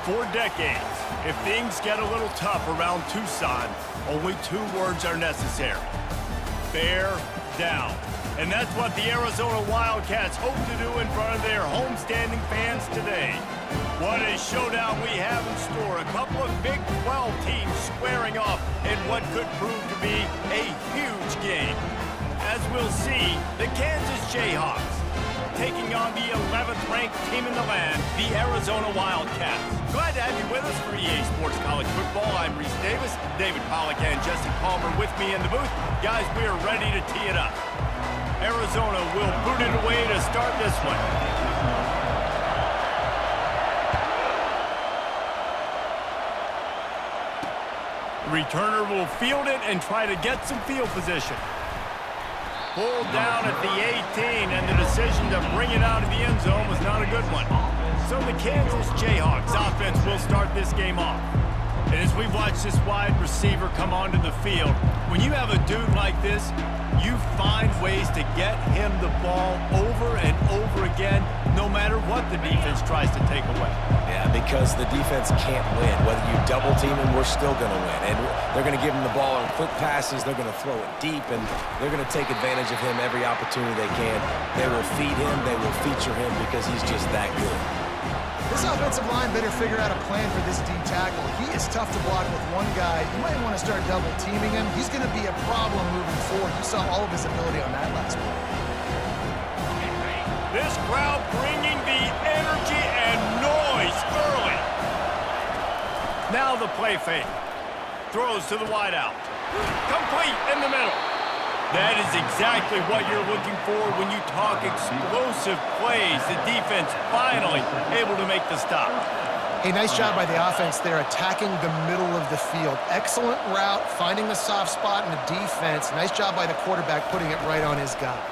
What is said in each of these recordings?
For decades, if things get a little tough around Tucson, only 2 words are necessary. Bear down. And that's what the Arizona Wildcats hope to do in front of their homestanding fans today. What a showdown we have in store. A couple of Big 12 teams squaring off in what could prove to be a huge game. As we'll see, the Kansas Jayhawks taking on the 11th-ranked team in the land, the Arizona Wildcats. Glad to have you with us for EA Sports College Football. I'm Reese Davis, David Pollack and Jesse Palmer with me in the booth. Guys, we are ready to tee it up. Arizona will boot it away to start this one. The returner will field it and try to get some field position. Pulled down at the 18, and the decision to bring it out of the end zone was not a good one. So the Kansas Jayhawks offense will start this game off. And as we watch this wide receiver come onto the field, when you have a dude like this, you find ways to get him the ball over and over again, no matter what the defense tries to take away. Yeah, because the defense can't win. Whether you double team him, we're still going to win. And they're going to give him the ball on quick passes. They're going to throw it deep, and they're going to take advantage of him every opportunity they can. They will feed him. They will feature him because he's just that good. This offensive line better figure out a plan for this D tackle. He is tough to block with one guy. You might want to start double teaming him. He's going to be a problem moving forward. You saw all of his ability on that last play. This crowd bringing the energy and noise early. Now the play fake. Throws to the wideout. Complete in the middle. That is exactly what you're looking for when you talk explosive plays. The defense finally able to make the stop. Hey, nice job by the offense there, attacking the middle of the field. Excellent route, finding the soft spot in the defense. Nice job by the quarterback putting it right on his guy.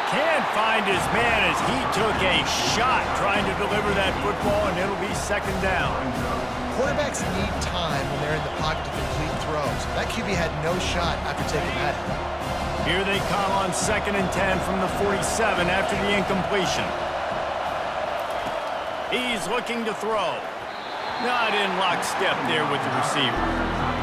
Can't find his man as he took a shot trying to deliver that football, and it'll be second down. Quarterbacks need time when they're in the pocket to complete throws. That QB had no shot after taking that. Here they come on 2nd and 10 from the 47 after the incompletion. He's looking to throw. Not in lockstep there with the receiver.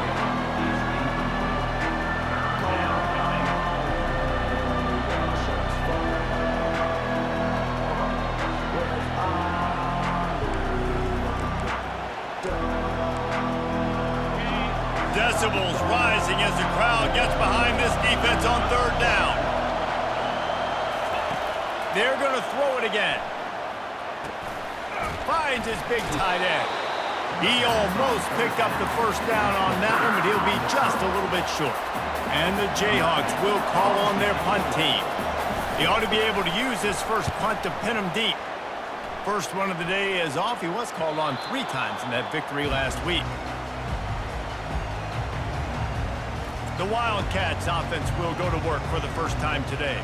Decibels rising as the crowd gets behind this defense on 3rd down. They're going to throw it again. Finds his big tight end. He almost picked up the 1st down on that one, but he'll be just a little bit short. And the Jayhawks will call on their punt team. He ought to be able to use this first punt to pin him deep. First one of the day is off. He was called on 3 times in that victory last week. The Wildcats offense will go to work for the first time today.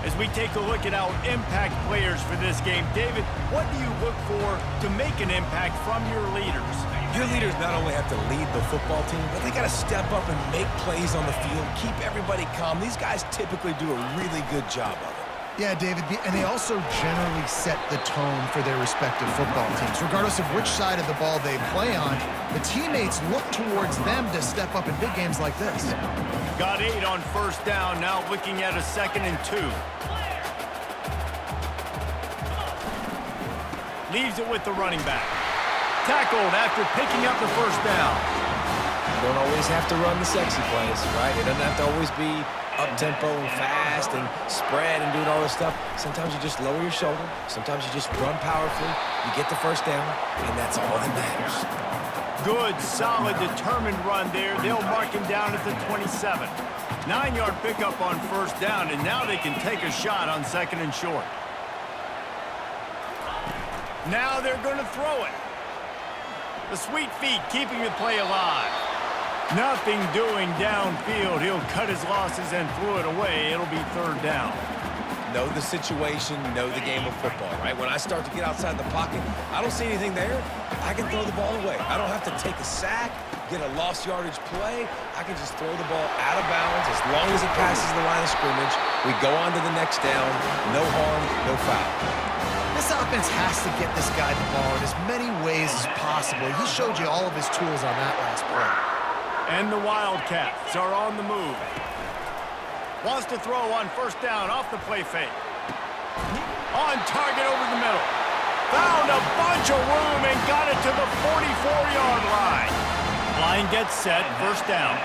As we take a look at our impact players for this game, David, what do you look for to make an impact from your leaders? Your leaders not only have to lead the football team, but they got to step up and make plays on the field, keep everybody calm. These guys typically do a really good job of it. Yeah, David, and they also generally set the tone for their respective football teams. Regardless of which side of the ball they play on, the teammates look towards them to step up in big games like this. Got 8 on 1st down, now looking at a 2nd and 2. Leaves it with the running back. Tackled after picking up the 1st down. You don't always have to run the sexy plays, right? It doesn't have to always be up-tempo and fast and spread and doing all this stuff. Sometimes you just lower your shoulder. Sometimes you just run powerfully. You get the 1st down, and that's all that matters. Good, solid, determined run there. They'll mark him down at the 27. 9-yard pickup on 1st down, and now they can take a shot on 2nd and short. Now they're going to throw it. The sweet feet keeping the play alive. Nothing doing downfield. He'll cut his losses and throw it away. It'll be 3rd down. know the situation, know the game of football, right? When I start to get outside the pocket, I don't see anything there. I can throw the ball away. I don't have to take a sack, get a lost yardage play. I can just throw the ball out of bounds. As long as it passes the line of scrimmage, we go on to the next down. No harm, no foul. This offense has to get this guy the ball in as many ways as possible. He showed you all of his tools on that last play. And the Wildcats are on the move. Wants to throw on first down off the play fake. On target over the middle. Found a bunch of room and got it to the 44-yard line. Line gets set, first down.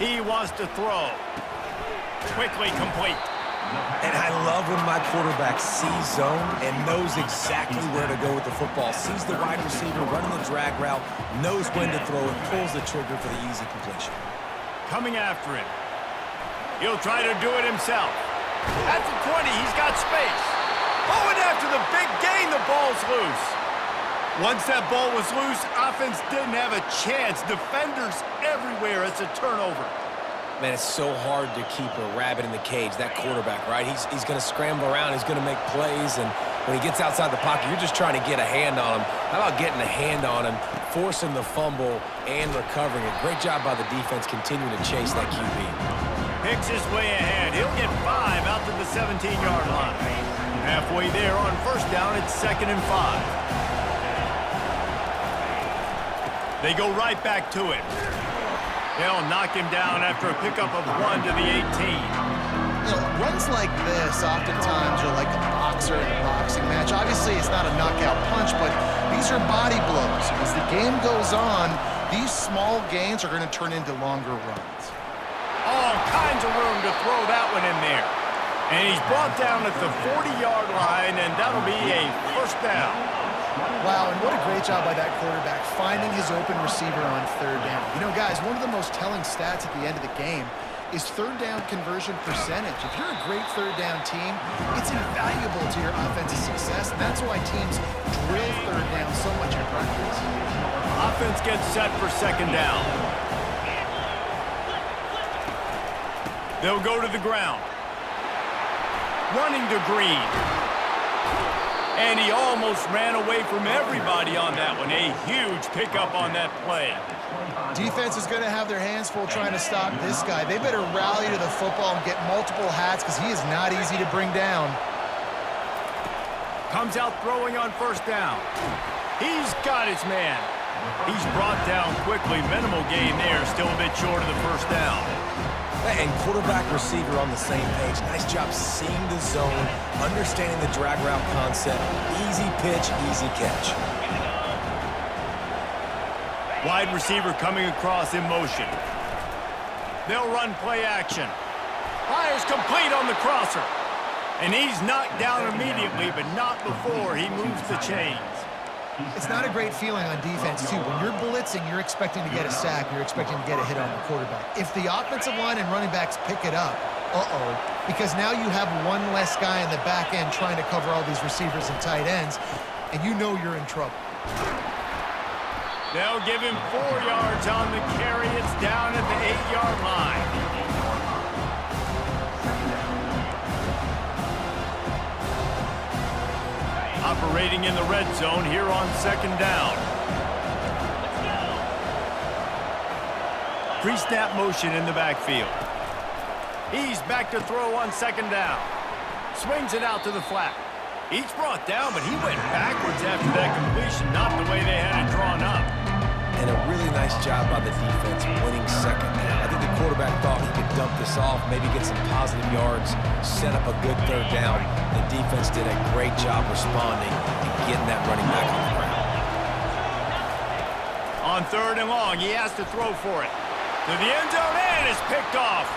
He wants to throw. Quickly complete. And I love when my quarterback sees zone and knows exactly where to go with the football. Sees the wide receiver running the drag route, knows when to throw it, pulls the trigger for the easy completion. Coming after him. He'll try to do it himself. At the 20, he's got space. Oh, and after the big gain, the ball's loose. Once that ball was loose, offense didn't have a chance. Defenders everywhere. It's a turnover. Man, it's so hard to keep a rabbit in the cage, that quarterback, right? He's going to scramble around. He's going to make plays, and when he gets outside the pocket, you're just trying to get a hand on him. How about getting a hand on him, forcing the fumble, and recovering it? Great job by the defense continuing to chase that QB. Picks his way ahead. He'll get 5 out to the 17-yard line. Halfway there on first down, it's 2nd and 5. They go right back to it. They'll knock him down after a pickup of 1 to the 18. You know, runs like this oftentimes are like a boxer in a boxing match. Obviously, it's not a knockout punch, but these are body blows. As the game goes on, these small gains are going to turn into longer runs. All kinds of room to throw that one in there. And he's brought down at the 40-yard line, and that'll be a first down. Wow, and what a great job by that quarterback, finding his open receiver on third down. You know, guys, one of the most telling stats at the end of the game is third down conversion percentage. If you're a great third down team, it's invaluable to your offensive success, and that's why teams drill third down so much in practice. Offense gets set for second down. They'll go to the ground. Running to Green. And he almost ran away from everybody on that one. A huge pickup on that play. Defense is going to have their hands full trying to stop this guy. They better rally to the football and get multiple hats because he is not easy to bring down. Comes out throwing on first down. He's got his man. He's brought down quickly. Minimal gain there. Still a bit short of the first down. And quarterback receiver on the same page. Nice job seeing the zone, understanding the drag route concept. Easy pitch, easy catch. Wide receiver coming across in motion. They'll run play action. Fires complete on the crosser. And he's knocked down immediately, but not before he moves the chains. It's not a great feeling on defense, too. When you're blitzing, you're expecting to get a sack. You're expecting to get a hit on the quarterback. If the offensive line and running backs pick it up, because now you have one less guy in the back end trying to cover all these receivers and tight ends, and you know you're in trouble. They'll give him 4 yards on the carry. It's down at the 8-yard line. Operating in the red zone here on second down. Pre-snap motion in the backfield. He's back to throw on second down. Swings it out to the flat. He's brought down, but he went backwards after that completion, not the way they had it drawn up. And a really nice job by the defense winning second down. I think the quarterback thought he could dump this off, maybe get some positive yards, set up a good third down. The defense did a great job responding and getting that running back on the ground. On third and long, he has to throw for it. To the end zone, and it's picked off.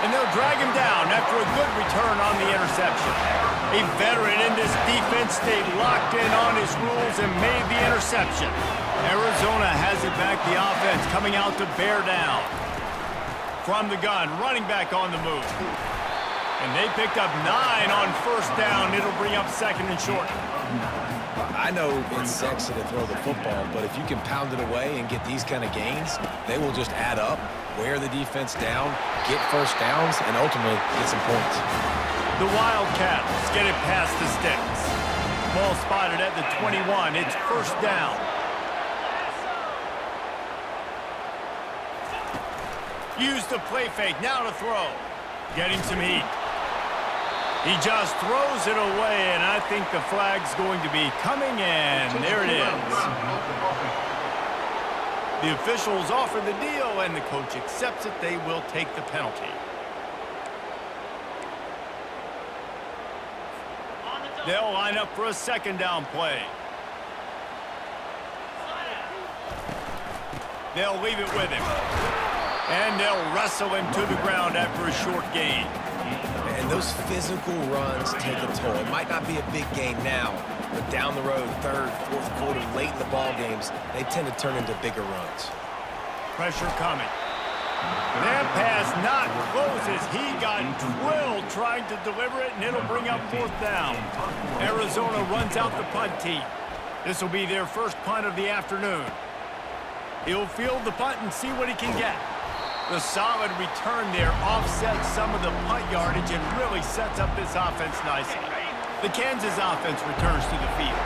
And they'll drag him down after a good return on the interception. A veteran in this defense stayed locked in on his rules and made the interception. Arizona has it back, the offense coming out to bear down. From the gun, running back on the move. And they picked up 9 on first down. It'll bring up second and short. I know it's sexy to throw the football, but if you can pound it away and get these kind of gains, they will just add up, wear the defense down, get first downs, and ultimately get some points. The Wildcats get it past the sticks. Ball spotted at the 21. It's first down. Use the play fake. Now to throw. Getting some heat. He just throws it away, and I think the flag's going to be coming in. There it is. The officials offer the deal, and the coach accepts it. They will take the penalty. They'll line up for a second down play. They'll leave it with him. And they'll wrestle him to the ground after a short gain. And those physical runs take a toll. It might not be a big gain now, but down the road, third, fourth quarter, late in the ball games, they tend to turn into bigger runs. Pressure coming. That pass not close as he got drilled trying to deliver it, and it'll bring up fourth down. Arizona runs out the punt team. This will be their first punt of the afternoon. He'll field the punt and see what he can get. The solid return there offsets some of the punt yardage and really sets up this offense nicely. The Kansas offense returns to the field.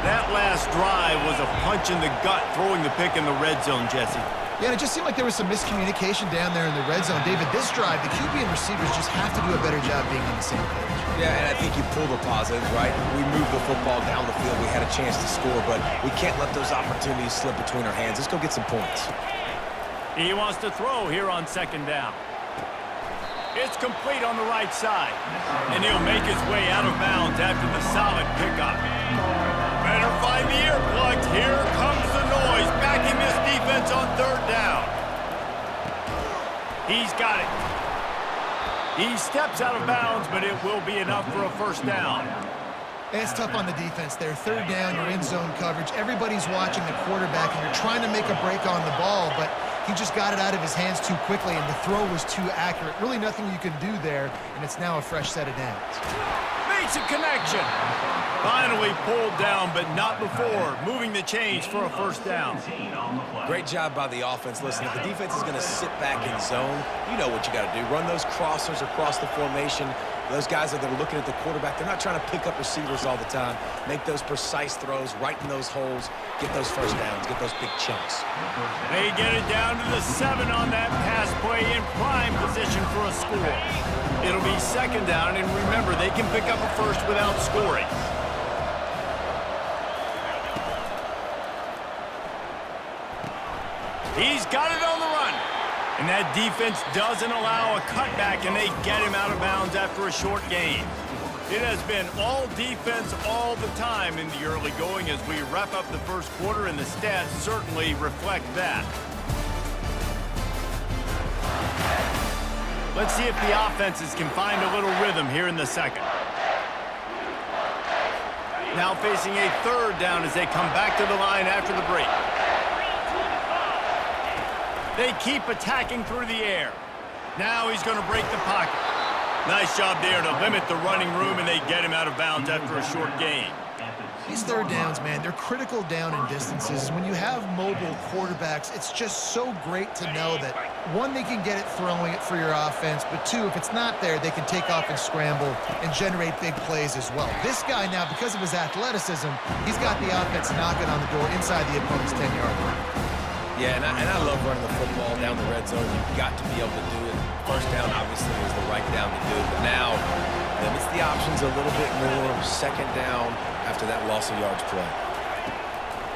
That last drive was a punch in the gut, throwing the pick in the red zone, Jesse. Yeah, and it just seemed like there was some miscommunication down there in the red zone. David, this drive, the QB and receivers just have to do a better job being on the same page. Yeah, and I think you pull the positives, right? We moved the football down the field. We had a chance to score, but we can't let those opportunities slip between our hands. Let's go get some points. He wants to throw here on second down. It's complete on the right side. And he'll make his way out of bounds after the solid pickup. Better find the earplugs. Here comes the noise, backing this defense on third down. He's got it. He steps out of bounds, but it will be enough for a first down. It's tough on the defense there. Third down, you're in zone coverage. Everybody's watching the quarterback, and you're trying to make a break on the ball, but he just got it out of his hands too quickly, and the throw was too accurate. Really nothing you can do there, and it's now a fresh set of downs. Makes a connection. Finally pulled down, but not before. Moving the chains for a first down. Great job by the offense. Listen, if the defense is going to sit back in zone, you know what you got to do. Run those crossers across the formation. Those guys that are looking at the quarterback, they're not trying to pick up receivers all the time. Make those precise throws right in those holes. Get those first downs. Get those big chunks. They get it down to the 7 on that pass play in prime position for a score. It'll be second down, and remember, they can pick up a first without scoring. He's got it on the run. And that defense doesn't allow a cutback, and they get him out of bounds after a short gain. It has been all defense all the time in the early going as we wrap up the first quarter, and the stats certainly reflect that. Let's see if the offenses can find a little rhythm here in the second. Now facing a third down as they come back to the line after the break. They keep attacking through the air. Now he's going to break the pocket. Nice job there to limit the running room, and they get him out of bounds after a short gain. These third downs, man, they're critical down in distances. When you have mobile quarterbacks, it's just so great to know that, one, they can get it throwing it for your offense, but two, if it's not there, they can take off and scramble and generate big plays as well. This guy now, because of his athleticism, he's got the offense knocking on the door inside the opponent's 10-yard line. Yeah, and I love running the football down the red zone. You've got to be able to do it. First down, obviously, is the right down to do. But now, limits the options a little bit more. Second down after that loss of yards play.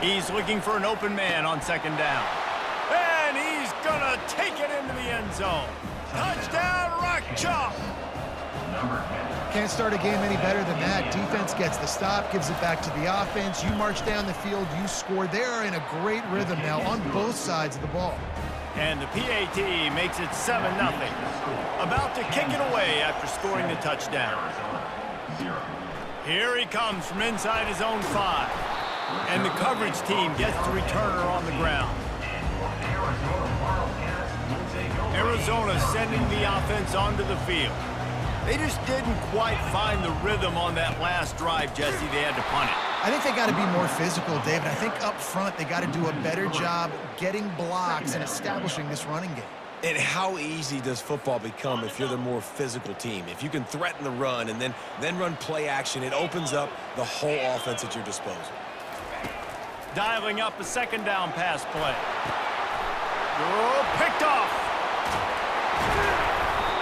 He's looking for an open man on second down. And he's going to take it into the end zone. Touchdown, Rock Chalk! Can't start a game any better than that. Defense gets the stop, gives it back to the offense. You march down the field, you score. They are in a great rhythm now on both sides of the ball. And the PAT makes it 7-0. About to kick it away after scoring the touchdown. Here he comes from inside his own 5. And the coverage team gets the returner on the ground. Arizona sending the offense onto the field. They just didn't quite find the rhythm on that last drive, Jesse. They had to punt it. I I think they got to be more physical, David. I think up front they got to do a better job getting blocks and establishing this running game. And how easy does football become if you're the more physical team? If you can threaten the run and then run play action, it opens up the whole offense at your disposal. Dialing up a second down pass play. Oh, picked off.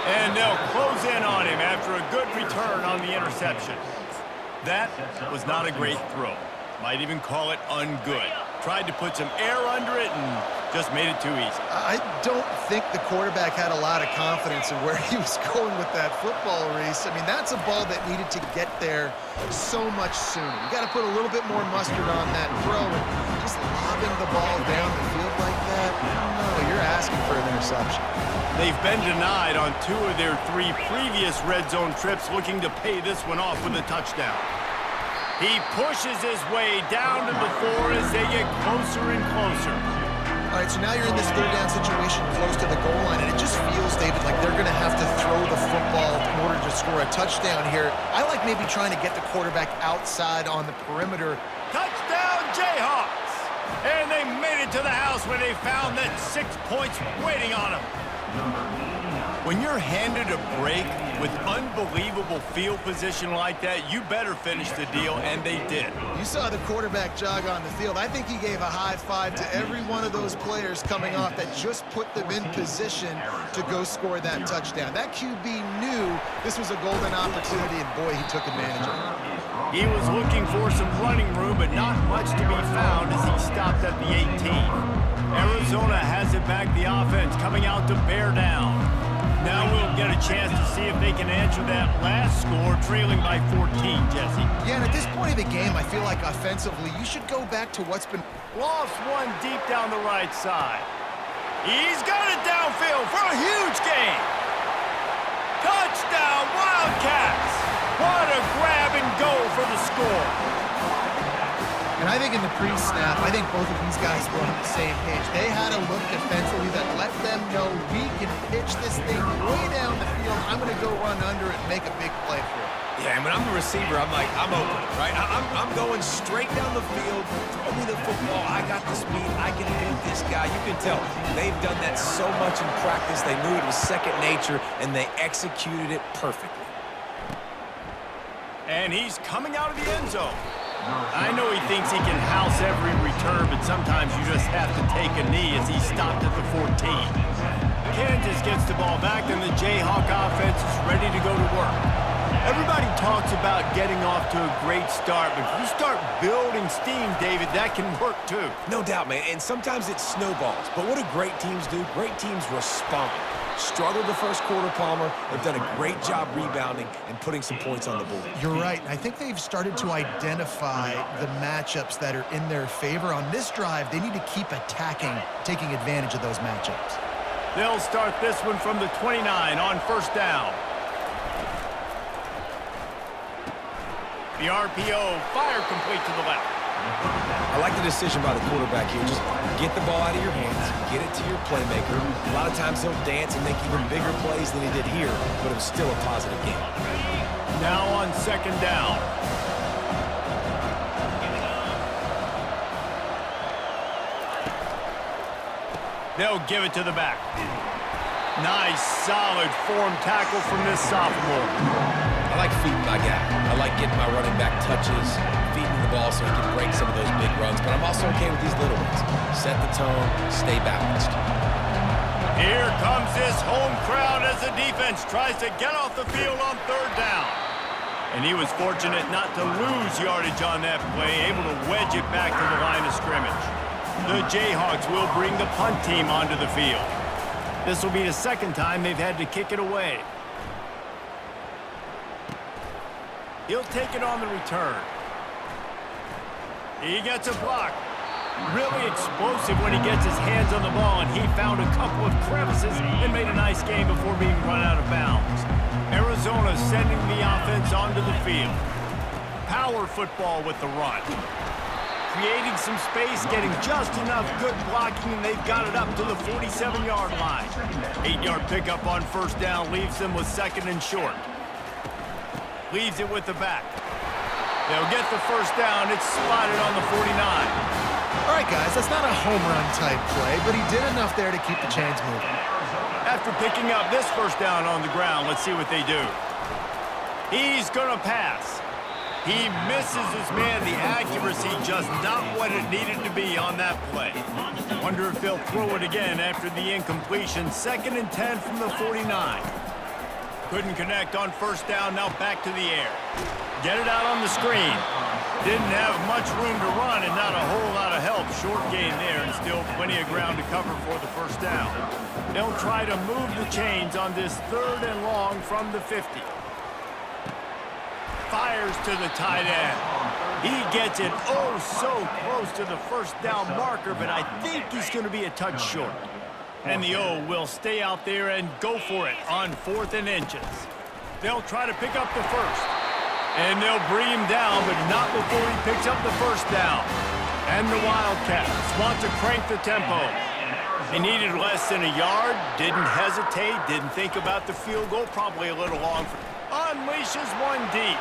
And they'll close in on him after a good return on the interception. That was not a great throw. Might even call it ungood. Tried to put some air under it and just made it too easy. I don't think the quarterback had a lot of confidence in where he was going with that football, Reese. I mean, that's a ball that needed to get there so much sooner. You got to put a little bit more mustard on that throw, and just lobbing the ball down the field like that, I don't know, you're asking for an interception. They've been denied on 2 of their 3 previous red zone trips, looking to pay this one off with a touchdown. He pushes his way down to the 4 as they get closer and closer. All right, so now you're in this third down situation close to the goal line, and it just feels, David, like they're going to have to throw the football in order to score a touchdown here. I like maybe trying to get the quarterback outside on the perimeter. Touchdown, Jayhawks! And they made it to the house where they found that 6 points waiting on them. When you're handed a break with unbelievable field position like that, you better finish the deal, and they did. You saw the quarterback jog on the field. I think he gave a high five to every one of those players coming off that just put them in position to go score that touchdown. That QB knew this was a golden opportunity, and boy, he took advantage of it. He was looking for some running room, but not much to be found as he stopped at the 18. Arizona has it back, the offense coming out to bear down. Now we'll get a chance to see if they can answer that last score, trailing by 14, Jesse. Yeah, and at this point of the game, I feel like offensively, you should go back to what's been... Lost one deep down the right side. He's got it downfield for a huge gain. Touchdown, Wildcats! What a grab and go for the score. And I think in the pre-snap, I think both of these guys were on the same page. They had a look defensively that let them know we can pitch this thing way down the field. I'm going to go run under it and make a big play for it. Yeah, and when I'm the receiver, I'm like, I'm open, right? I'm going straight down the field. Throw me the football. I got the speed. I can beat this guy. You can tell they've done that so much in practice. They knew it was second nature, and they executed it perfectly. And he's coming out of the end zone. I know he thinks he can house every return, but sometimes you just have to take a knee as he stopped at the 14. Kansas gets the ball back, and the Jayhawk offense is ready to go to work. Everybody talks about getting off to a great start, but if you start building steam, David, that can work too. No doubt, man, and sometimes it snowballs. But what do great teams do? Great teams respond. Struggled the first quarter, Palmer. They've done a great job rebounding and putting some points on the board. You're right. I think they've started to identify the matchups that are in their favor. On this drive, they need to keep attacking, taking advantage of those matchups. They'll start this one from the 29 on first down. The RPO, fire complete to the left. I like the decision by the quarterback here. Just get the ball out of your hands, get it to your playmaker. A lot of times he'll dance and make even bigger plays than he did here, but it was still a positive game. Now on second down. They'll give it to the back. Nice, solid form tackle from this sophomore. I like feeding my guy. I like getting my running back touches, feeding the ball so he can break some of those big runs, but I'm also okay with these little ones. Set the tone, stay balanced. Here comes this home crowd as the defense tries to get off the field on third down. And he was fortunate not to lose yardage on that play, able to wedge it back to the line of scrimmage. The Jayhawks will bring the punt team onto the field. This will be the second time they've had to kick it away. He'll take it on the return. He gets a block. Really explosive when he gets his hands on the ball, and he found a couple of crevices and made a nice game before being run out of bounds. Arizona sending the offense onto the field. Power football with the run. Creating some space, getting just enough good blocking, and they've got it up to the 47-yard line. 8-yard pickup on first down leaves them with second and short. Leaves it with the back. They'll get the first down. It's spotted on the 49. All right, guys, that's not a home run type play, but he did enough there to keep the chains moving. After picking up this first down on the ground, let's see what they do. He's going to pass. He misses his man. The accuracy just not what it needed to be on that play. Wonder if they'll throw it again after the incompletion. 2nd and 10 from the 49. Couldn't connect on first down. Now back to the air. Get it out on the screen. Didn't have much room to run and not a whole lot of help. Short gain there and still plenty of ground to cover for the first down. They'll try to move the chains on this 3rd and long from the 50. Fires to the tight end. He gets it oh so close to the first down marker, but I think he's going to be a touch short. And the O will stay out there and go for it on 4th and inches. They'll try to pick up the first. And they'll bring him down, but not before he picks up the first down. And the Wildcats want to crank the tempo. He needed less than a yard, didn't hesitate, didn't think about the field goal, probably a little long. Unleashes one deep.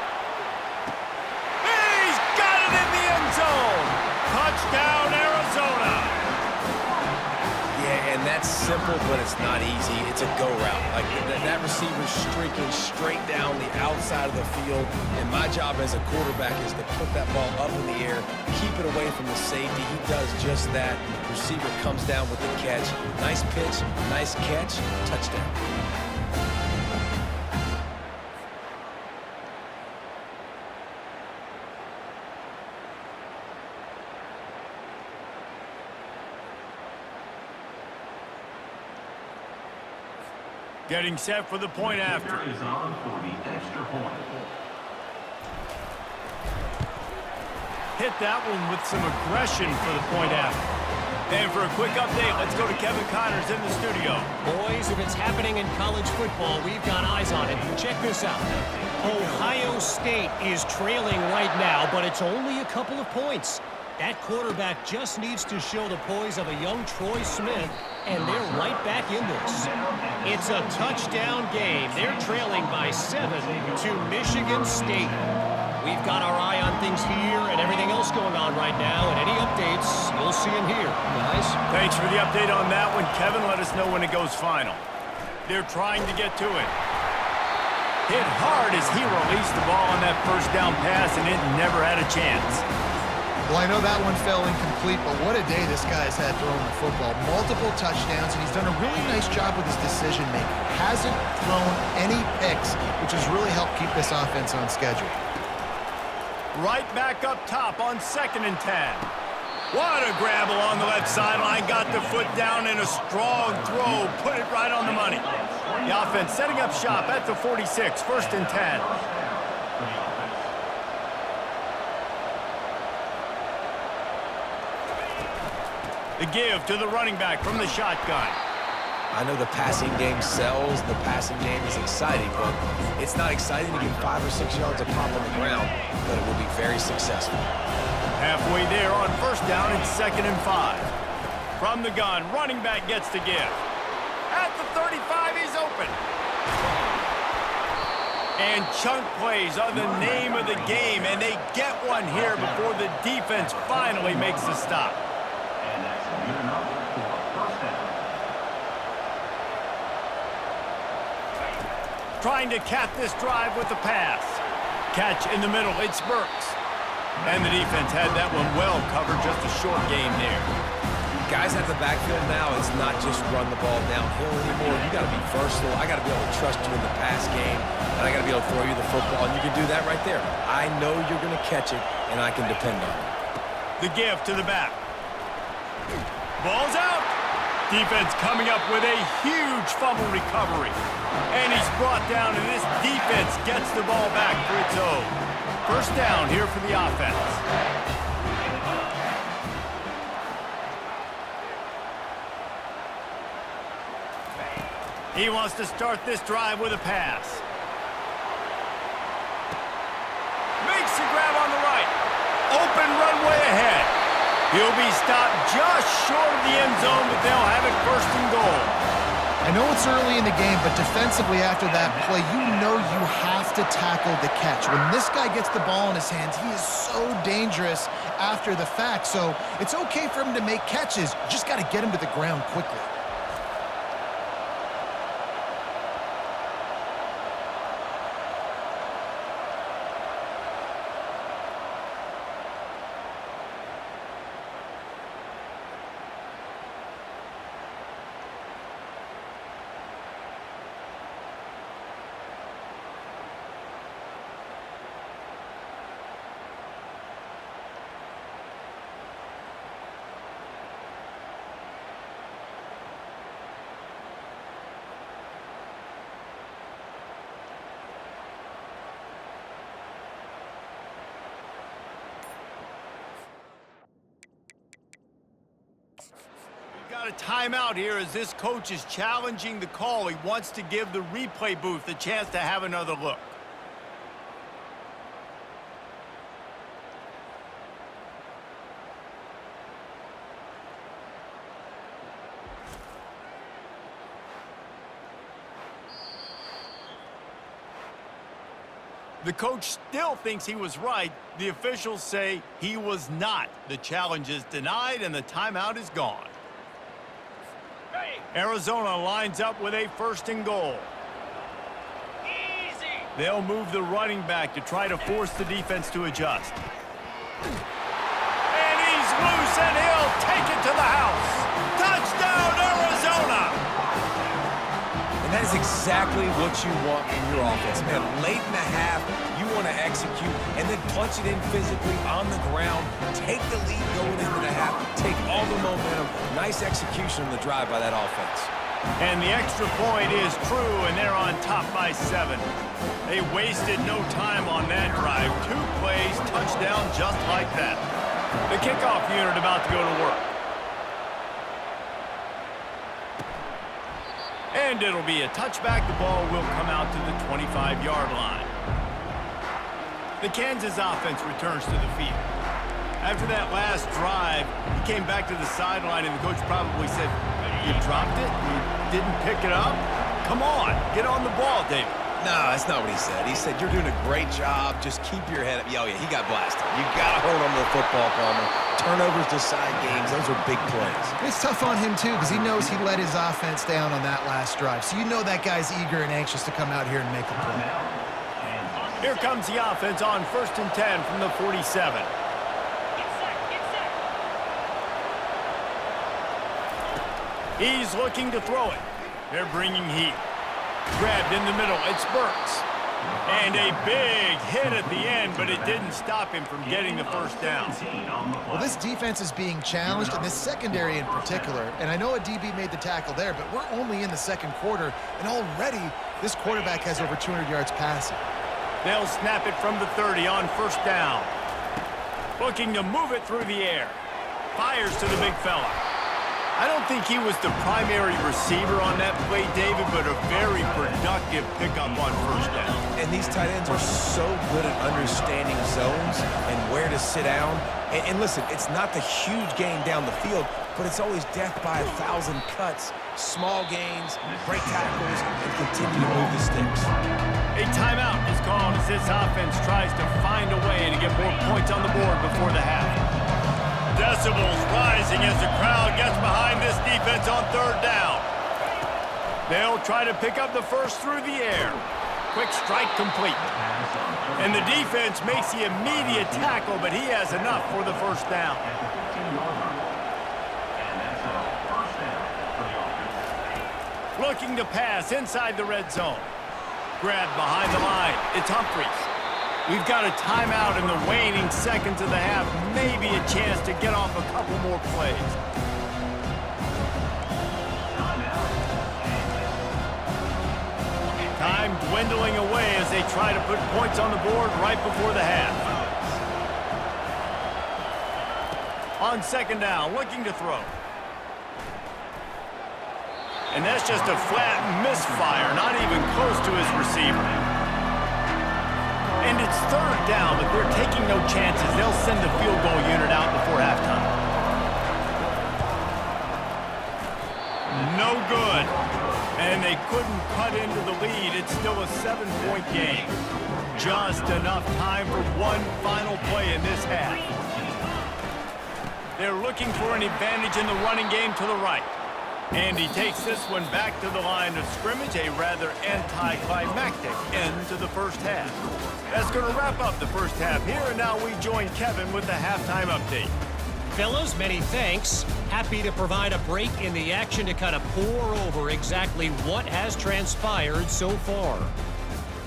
He's got it in the end zone. Touchdown, Arizona. Yeah, and that's simple, but it's not easy. It's a go route. Like that receiver's streaking straight down the outside of the field, and my job as a quarterback is to put that ball up in the air, keep it away from the safety. He does just that. Receiver comes down with the catch. Nice pitch, nice catch, touchdown. Getting set for the point after. Hit that one with some aggression for the point after. And for a quick update, let's go to Kevin Connors in the studio. Boys, if it's happening in college football, we've got eyes on it. Check this out. Ohio State is trailing right now, but it's only a couple of points. That quarterback just needs to show the poise of a young Troy Smith, and they're right back in this. It's a touchdown game. They're trailing by 7 to Michigan State. We've got our eye on things here and everything else going on right now, and any updates, you'll see them here, guys. Thanks for the update on that one. Kevin, let us know when it goes final. They're trying to get to it. Hit hard as he released the ball on that first down pass, and it never had a chance. Well, I know that one fell incomplete, but what a day this guy's had throwing the football. Multiple touchdowns, and he's done a really nice job with his decision-making. Hasn't thrown any picks, which has really helped keep this offense on schedule. Right back up top on 2nd and 10. What a grab along the left sideline. Got the foot down in a strong throw. Put it right on the money. The offense setting up shop at the 46, 1st and 10. The give to the running back from the shotgun. I know the passing game sells, the passing game is exciting, but it's not exciting to get 5 or 6 yards of pop on the ground, but it will be very successful. Halfway there on first down, it's 2nd and 5. From the gun, running back gets the give. At the 35, he's open. And chunk plays are the name of the game, and they get one here before the defense finally makes the stop. Trying to cap this drive with the pass. Catch in the middle, it's Burks. And the defense had that one well covered, just a short gain there. Guys at the backfield now, it's not just run the ball downhill anymore. You got to be versatile. I got to be able to trust you in the pass game, and I got to be able to throw you the football, and you can do that right there. I know you're going to catch it, and I can depend on it. The give to the back. Ball's out. Defense coming up with a huge fumble recovery. And he's brought down, and this defense gets the ball back for its own. First down here for the offense. He wants to start this drive with a pass. Makes the grab on the right. Open runway ahead. He'll be stopped just short of the end zone, but they'll have it 1st and goal. I know it's early in the game, but defensively after that play, you know you have to tackle the catch. When this guy gets the ball in his hands, he is so dangerous after the fact. So it's okay for him to make catches. You just got to get him to the ground quickly. Got a timeout here as this coach is challenging the call. He wants to give the replay booth a chance to have another look. The coach still thinks he was right. The officials say he was not. The challenge is denied and the timeout is gone. Arizona lines up with a 1st and goal. Easy. They'll move the running back to try to force the defense to adjust. And he's loose, and he'll take it to the house. Touchdown, Arizona! And that is exactly what you want from your offense, man. Late in the half, you want to execute and then punch it in physically on the ground. Take the lead going into the half. Take all the momentum. Nice execution on the drive by that offense. And the extra point is true, and they're on top by 7. They wasted no time on that drive. 2 plays, touchdown just like that. The kickoff unit about to go to work. And it'll be a touchback. The ball will come out to the 25-yard line. The Kansas offense returns to the field. After that last drive, he came back to the sideline, and the coach probably said, "You dropped it? You didn't pick it up? Come on, get on the ball, David." No, that's not what he said. He said, "You're doing a great job. Just keep your head up." Oh, yeah, he got blasted. You got to hold on to the football, Palmer. Turnovers decide games. Those are big plays. It's tough on him, too, because he knows he let his offense down on that last drive. So you know that guy's eager and anxious to come out here and make a play. Here comes the offense on 1st and 10 from the 47. He's looking to throw it. They're bringing heat. Grabbed in the middle. It's Burks. And a big hit at the end, but it didn't stop him from getting the 1st down. Well, this defense is being challenged, and this secondary in particular. And I know a DB made the tackle there, but we're only in the 2nd quarter, and already this quarterback has over 200 yards passing. They'll snap it from the 30 on 1st down. Looking to move it through the air. Fires to the big fella. I don't think he was the primary receiver on that play, David, but a very productive pickup on 1st down. And these tight ends are so good at understanding zones and where to sit down. And listen, it's not the huge gain down the field, but it's always death by 1,000 cuts, small gains, break tackles, and continue to move the sticks. A timeout is called as this offense tries to find a way to get more points on the board before the half. Decibels rising as the crowd gets behind this defense on 3rd down. They'll try to pick up the 1st through the air. Quick strike complete. And the defense makes the immediate tackle, but he has enough for the 1st down. Looking to pass inside the red zone. Grabbed behind the line. It's Humphries. We've got a timeout in the waning seconds of the half. Maybe a chance to get off a couple more plays. Time dwindling away as they try to put points on the board right before the half. On 2nd down, looking to throw. And that's just a flat misfire, not even close to his receiver. And it's 3rd down, but they're taking no chances. They'll send the field goal unit out before halftime. No good. And they couldn't cut into the lead. It's still a 7-point game. Just enough time for one final play in this half. They're looking for an advantage in the running game to the right. And he takes this one back to the line of scrimmage, a rather anticlimactic end to the first half. That's going to wrap up the first half here, and now we join Kevin with the halftime update. Fellas, many thanks. Happy to provide a break in the action to kind of pour over exactly what has transpired so far.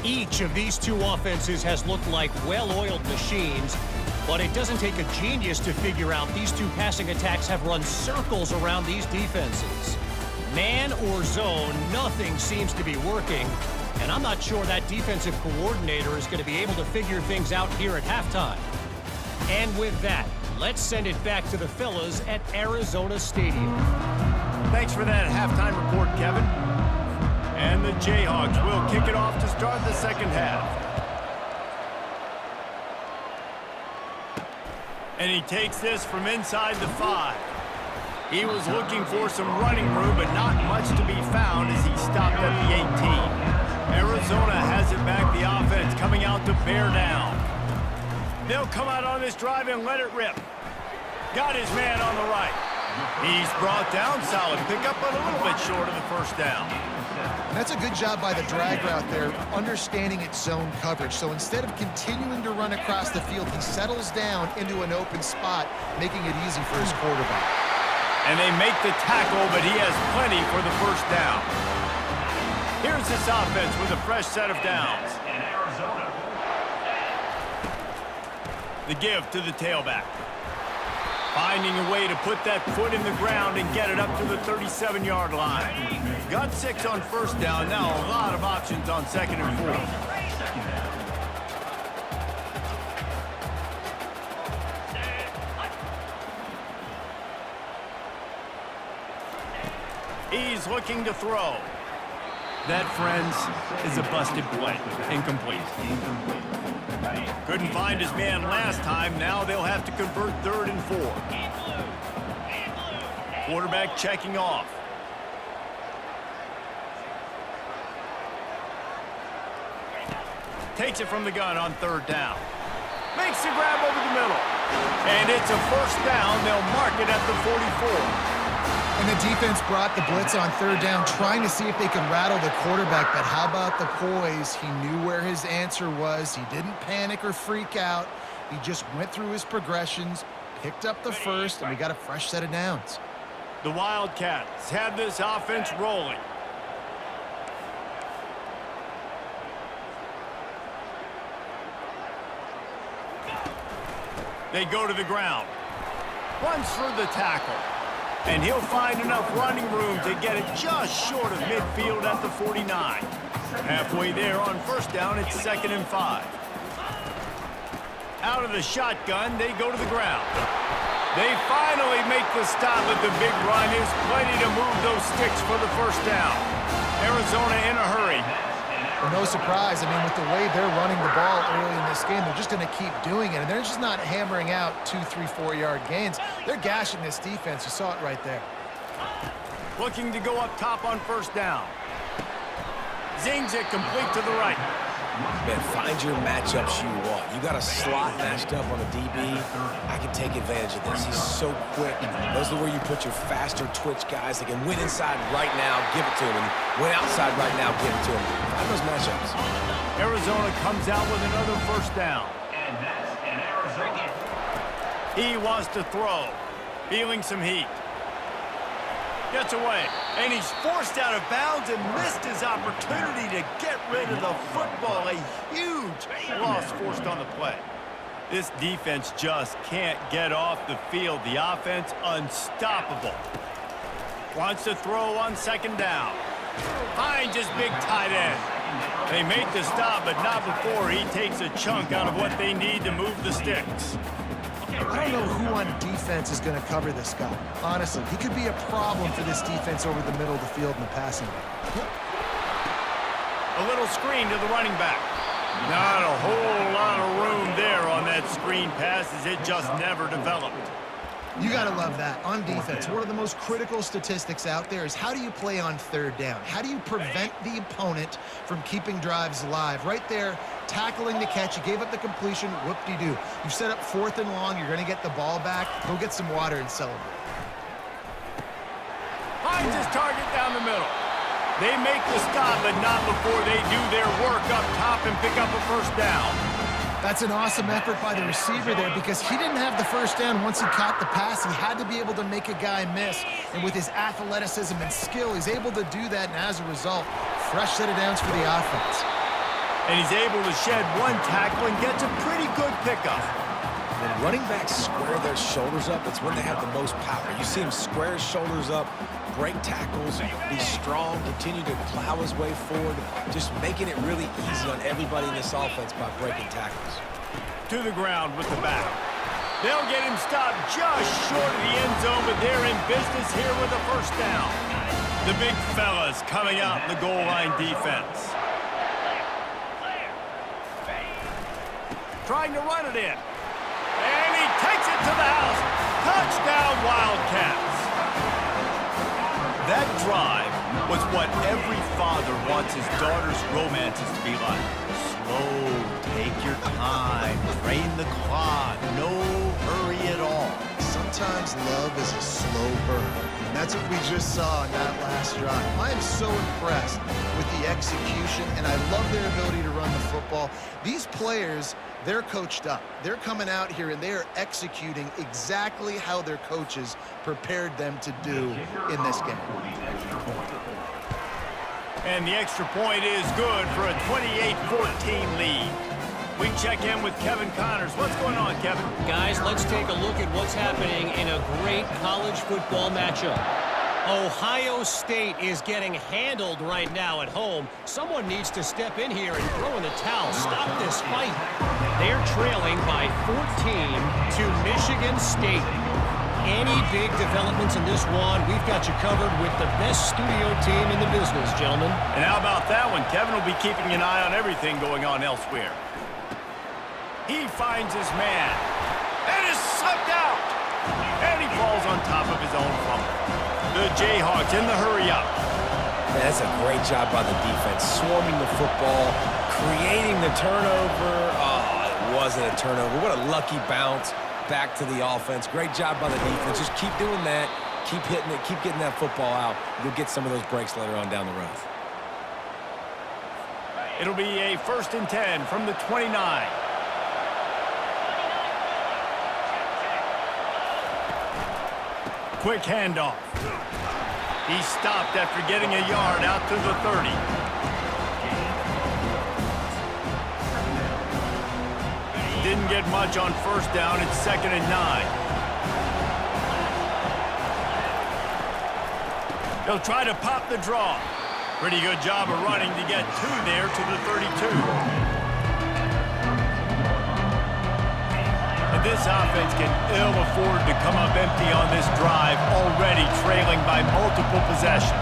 Each of these two offenses has looked like well-oiled machines, but it doesn't take a genius to figure out these two passing attacks have run circles around these defenses. Man or zone, nothing seems to be working, and I'm not sure that defensive coordinator is going to be able to figure things out here at halftime. And with that, let's send it back to the fellas at Arizona Stadium. Thanks for that halftime report, Kevin. And the Jayhawks will kick it off to start the second half. And he takes this from inside the 5. He was looking for some running room, but not much to be found as he stopped at the 18. Arizona has it back, the offense coming out to bear down. They'll come out on this drive and let it rip. Got his man on the right. He's brought down, solid pickup, but a little bit short of the first down. That's a good job by the drag route there, understanding its zone coverage. So instead of continuing to run across the field, he settles down into an open spot, making it easy for his quarterback. And they make the tackle, but he has plenty for the first down. Here's this offense with a fresh set of downs. The give to the tailback. Finding a way to put that foot in the ground and get it up to the 37-yard line. Got 6 on first down. Now a lot of options on second and 4. He's looking to throw. That, friends, is a busted play. Incomplete. Couldn't find his man last time. Now they'll have to convert 3rd and 4. Quarterback checking off. Takes it from the gun on 3rd down. Makes the grab over the middle. And it's a first down. They'll mark it at the 44. And the defense brought the blitz on 3rd down, trying to see if they could rattle the quarterback. But how about the poise? He knew where his answer was. He didn't panic or freak out. He just went through his progressions, picked up the first, and we got a fresh set of downs. The Wildcats have this offense rolling. They go to the ground. Runs through the tackle. And he'll find enough running room to get it just short of midfield at the 49. Halfway there on first down, it's 2nd and 5. Out of the shotgun, they go to the ground. They finally make the stop at the big run. There's plenty to move those sticks for the first down. Arizona in a hurry. Well, no surprise. I mean, with the way they're running the ball early in this game, they're just going to keep doing it. And they're just not hammering out 2, 3, 4-yard gains. They're gashing this defense. You saw it right there. Looking to go up top on first down. Zings it complete to the right. Man, find your matchups you want. You got a slot matched up on a DB. I can take advantage of this. He's so quick. Those are where you put your faster twitch guys that can win inside right now, give it to him, and win outside right now, give it to him. Find those matchups. Arizona comes out with another first down. He wants to throw. Feeling some heat. Gets away, and he's forced out of bounds and missed his opportunity to get rid of the football. A huge loss forced on the play. This defense just can't get off the field. The offense unstoppable. Wants to throw on 2nd down. Finds his big tight end. They make the stop, but not before he takes a chunk out of what they need to move the sticks. I don't know who on defense is going to cover this guy. Honestly, he could be a problem for this defense over the middle of the field in the passing game. A little screen to the running back. Not a whole lot of room there on that screen pass as it just never developed. You got to love that. On defense, one of the most critical statistics out there is how do you play on third down? How do you prevent the opponent from keeping drives alive? Right there, tackling the catch. You gave up the completion. Whoop-de-doo. You've set up 4th and long. You're going to get the ball back. Go get some water and celebrate. Finds his target down the middle. They make the stop, but not before they do their work up top and pick up a first down. That's an awesome effort by the receiver there because he didn't have the first down once he caught the pass. He had to be able to make a guy miss. And with his athleticism and skill, he's able to do that. And as a result, fresh set of downs for the offense. And he's able to shed one tackle and gets a pretty good pickup. When running backs square their shoulders up, it's when they have the most power. You see him square his shoulders up, break tackles, be strong, continue to plow his way forward, just making it really easy on everybody in this offense by breaking tackles. To the ground with the back. They'll get him stopped just short of the end zone, but they're in business here with a first down. The big fellas coming out in the goal line defense. Trying to run it in. And he takes it to the house. Touchdown, Wildcats. That drive was what every father wants his daughter's romances to be like. Slow, take your time, drain the clock, no hurry at all. Sometimes love is a slow burn. And that's what we just saw in that last drive. I am so impressed with the execution, and I love their ability to run the football. These players, they're coached up. They're coming out here, and they're executing exactly how their coaches prepared them to do in this game. And the extra point is good for a 28-14 lead. We check in with Kevin Connors. What's going on, Kevin? Guys, let's take a look at what's happening in a great college football matchup. Ohio State is getting handled right now at home. Someone needs to step in here and throw in the towel. Stop this fight. They're trailing by 14 to Michigan State. Any big developments in this one, we've got you covered with the best studio team in the business, gentlemen. And how about that one? Kevin will be keeping an eye on everything going on elsewhere. He finds his man. And is sucked out. And he falls on top of his own fumble. The Jayhawks in the hurry-up. That's a great job by the defense. Swarming the football, creating the turnover. Oh, it wasn't a turnover. What a lucky bounce back to the offense. Great job by the defense. Just keep doing that. Keep hitting it. Keep getting that football out. You'll get some of those breaks later on down the road. It'll be a 1st and 10 from the 29. Quick handoff. He stopped after getting a yard out to the 30. Didn't get much on 1st down. It's 2nd and 9. He'll try to pop the draw. Pretty good job of running to get 2 there to the 32. And this offense can ill afford to come up empty on this drive, already trailing by multiple possessions.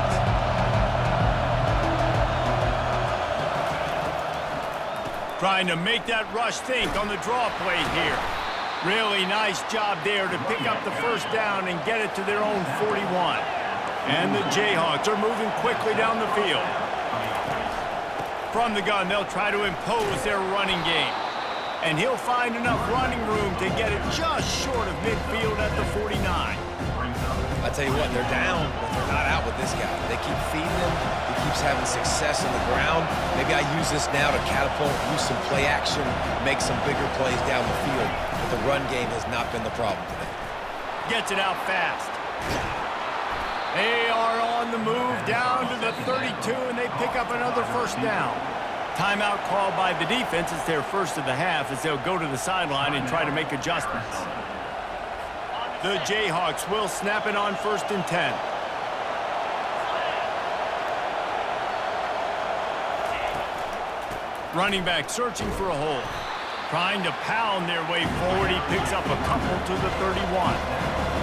Trying to make that rush think on the draw play here. Really nice job there to pick up the 1st down and get it to their own 41. And the Jayhawks are moving quickly down the field. From the gun, they'll try to impose their running game. And he'll find enough running room to get it just short of midfield at the 49. I tell you what, they're down, but they're not out with this guy. They keep feeding him. He keeps having success on the ground. Maybe I use this now to catapult, use some play action, make some bigger plays down the field. But the run game has not been the problem today. Gets it out fast. They are on the move down to the 32, and they pick up another 1st down. Timeout called by the defense. It's their 1st of the half as they'll go to the sideline and try to make adjustments. The Jayhawks will snap it on 1st and 10. Running back searching for a hole. Trying to pound their way forward. He picks up a couple to the 31.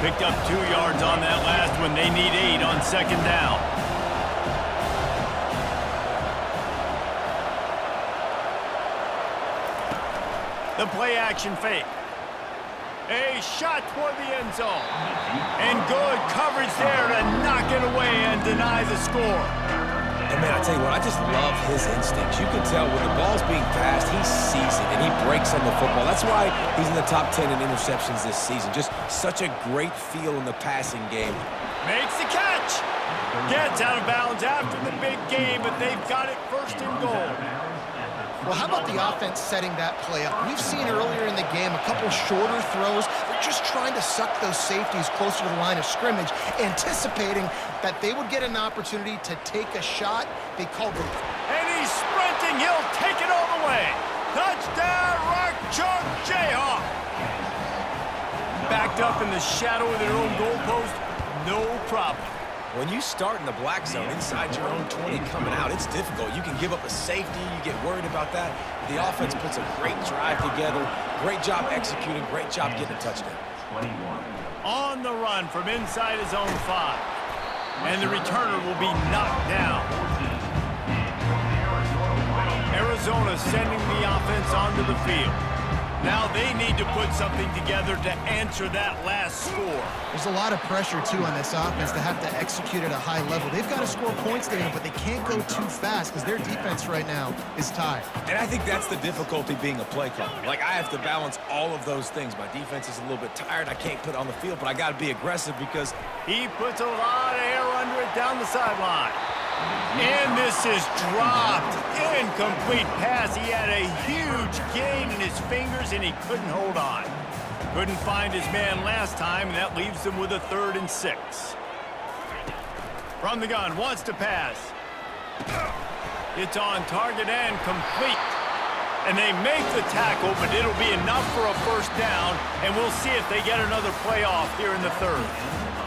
Picked up 2 yards on that last one. They need 8 on 2nd down. The play action fake. A shot toward the end zone. And good coverage there to knock it away and deny the score. And man, I tell you what, I just love his instincts. You can tell when the ball's being passed, he sees it, and he breaks on the football. That's why he's in the top 10 in interceptions this season. Just such a great feel in the passing game. Makes the catch. Gets out of bounds after the big game, but they've got it first and goal. Well, how about the offense setting that play up? We've seen earlier in the game a couple shorter throws. They're just trying to suck those safeties closer to the line of scrimmage, anticipating that they would get an opportunity to take a shot. They called it. And he's sprinting. He'll take it all the way. Touchdown, Rock Chalk Jayhawks. Backed up in the shadow of their own goalpost, no problem. When you start in the black zone inside your own 20 coming out, it's difficult. You can give up a safety. You get worried about that. The offense puts a great drive together. Great job executing. Great job getting a touchdown. On the run from inside his own 5. And the returner will be knocked down. Arizona sending the offense onto the field. Now they need to put something together to answer that last score. There's a lot of pressure, too, on this offense to have to execute at a high level. They've got to score points today, but they can't go too fast because their defense right now is tired. And I think that's the difficulty being a play caller. Like, I have to balance all of those things. My defense is a little bit tired. I can't put it on the field, but I got to be aggressive because he puts a lot of air under it down the sideline. And this is dropped. Incomplete pass. He had a huge gain in his fingers, and he couldn't hold on. Couldn't find his man last time, and that leaves him with a 3rd and 6. From the gun, wants to pass. It's on target and complete. And they make the tackle, but it'll be enough for a first down, and we'll see if they get another play off here in the 3rd.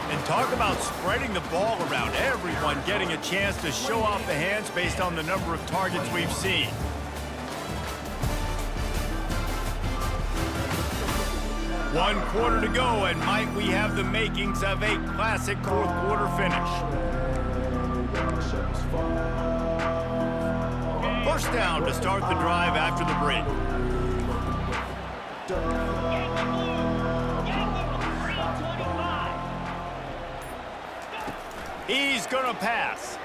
And talk about spreading the ball around. Everyone getting a chance to show off the hands based on the number of targets we've seen. One quarter to go, and might we have the makings of a classic 4th quarter finish. First down to start the drive after the break. He's going to pass.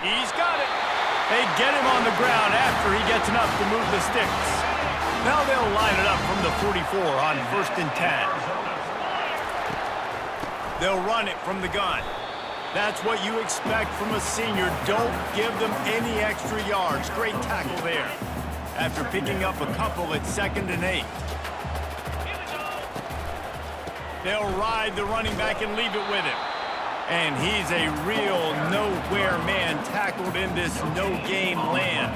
He's got it. They get him on the ground after he gets enough to move the sticks. Now they'll line it up from the 44 on 1st and 10. They'll run it from the gun. That's what you expect from a senior. Don't give them any extra yards. Great tackle there. After picking up a couple at 2nd and 8. They'll ride the running back and leave it with him. And he's a real nowhere man tackled in this no-game land.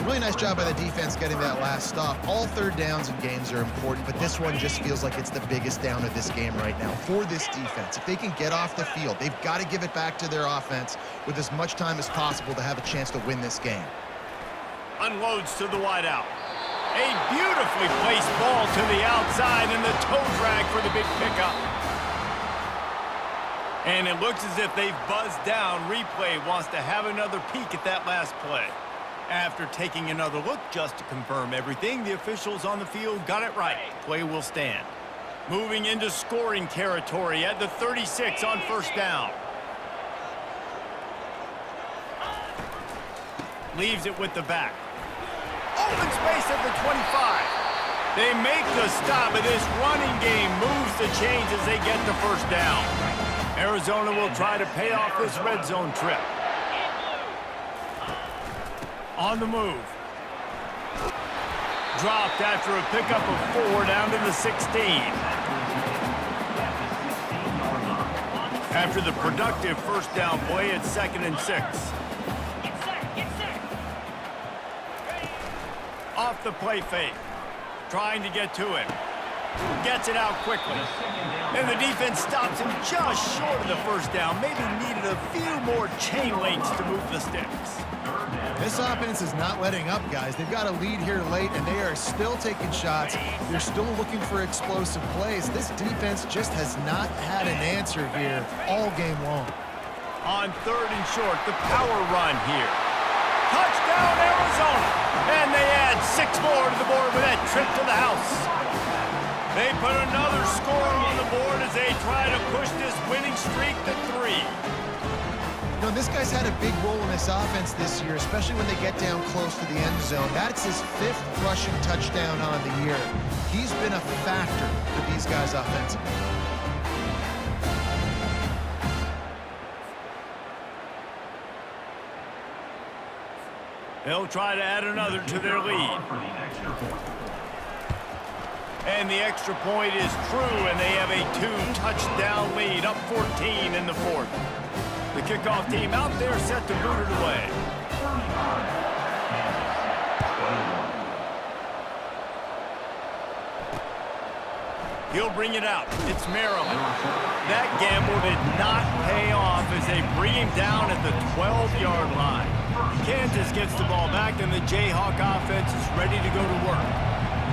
Really nice job by the defense getting that last stop. All 3rd downs in games are important, but this one just feels like it's the biggest down of this game right now for this defense. If they can get off the field, they've got to give it back to their offense with as much time as possible to have a chance to win this game. Unloads to the wideout. A beautifully placed ball to the outside and the toe drag for the big pickup. And it looks as if they've buzzed down. Replay wants to have another peek at that last play. After taking another look just to confirm everything, the officials on the field got it right. Play will stand. Moving into scoring territory at the 36 on 1st down. Leaves it with the back. Open space at the 25. They make the stop, but this running game moves the chains as they get the first down. Arizona will try to pay off this red zone trip. On the move. Dropped after a pickup of 4 down to the 16. After the productive first down play at 2nd and 6. Off the play fake. Trying to get to him. Gets it out quickly. And the defense stops him just short of the first down. Maybe needed a few more chain links to move the sticks. This offense is not letting up, guys. They've got a lead here late, and they are still taking shots. They're still looking for explosive plays. This defense just has not had an answer here all game long. On 3rd and short, the power run here. Touchdown, Arizona! And they add 6 more to the board with that trip to the house. They put another score on the board as they try to push this winning streak to 3. You know, this guy's had a big role in this offense this year, especially when they get down close to the end zone. That's his 5th rushing touchdown on the year. He's been a factor for these guys offensively. They'll try to add another to their lead. And the extra point is true, and they have a 2-touchdown lead, up 14 in the 4th. The kickoff team out there set to boot it away. He'll bring it out. It's Maryland. That gamble did not pay off as they bring him down at the 12-yard line. Kansas gets the ball back, and the Jayhawk offense is ready to go to work.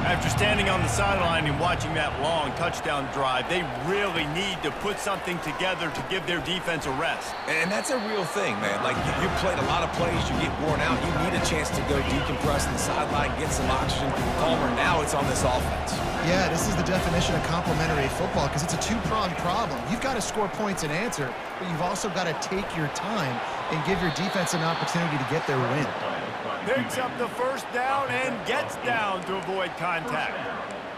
After standing on the sideline and watching that long touchdown drive, they really need to put something together to give their defense a rest. And that's a real thing, man. Like, you played a lot of plays, you get worn out, you need a chance to go decompress on the sideline, get some oxygen. Palmer, now it's on this offense. Yeah, this is the definition of complementary football because it's a two-pronged problem. You've got to score points and answer, but you've also got to take your time and give your defense an opportunity to get their win. Picks up the first down and gets down to avoid contact.